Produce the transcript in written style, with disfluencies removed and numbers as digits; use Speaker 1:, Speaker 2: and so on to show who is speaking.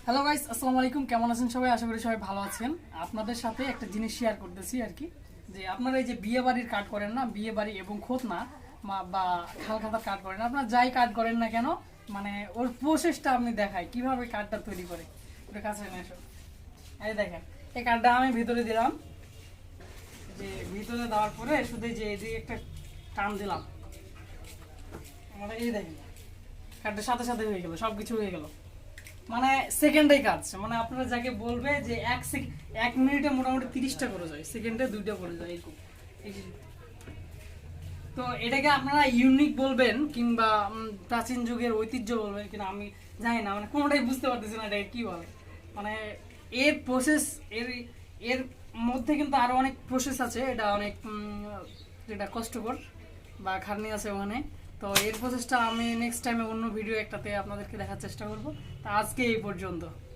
Speaker 1: Hello guys, আসসালামু আলাইকুম। কেমন আছেন সবাই? আশা করি সবাই ভালো আছেন। আপনাদের সাথে একটা জিনিস শেয়ার করতেছি আর কি, যে আপনারা এই যে বিয়ে বাড়ির কার্ড করেন না, বিয়ে বাড়ি এবং খোতনা বা খাল খাতার কার্ড করেন, আপনারা যাই কার্ড করেন না কেন, মানে ওর প্রসেসটা আপনি দেখায় কিভাবে কার্ডটা তৈরি করে। ওর কাছে নিয়ে আসো। এই দেখেন, এই কার্ডটা আমি ভিতরে দিলাম, যে ভিতরে দেওয়ার পরে শুধু যে এদিকে একটা টান দিলাম, মানে এই দেখেন কার্ডের সাথে সাথে হয়ে গেল, সব কিছু হয়ে গেল। মানে সেকেন্ডেই কাজ, মানে আপনারা যাকে বলবে যে 1 মিনিটে মোটামুটি 30টা করে যায়, সেকেন্ডে 2টা করে যায় এরকম। এই যে, তো এটাকে আপনারা ইউনিক বলবেন কিংবা প্রাচীন যুগের ঐতিহ্য বলবেন কিনা আমি জানি না, মানে কোনোটাই বুঝতে পারতেছি না এটা কি বলে। মানে এর প্রসেস, এর এর মধ্যে কিন্তু আরো অনেক প্রসেস আছে, এটা অনেক যেটা কষ্টকর বা খাটনি আছে ওখানে। তো এর প্রসেসটা আমি নেক্সট টাইমে অন্য ভিডিও একটাতে আপনাদেরকে দেখার চেষ্টা করব। তা আজকে এই পর্যন্ত।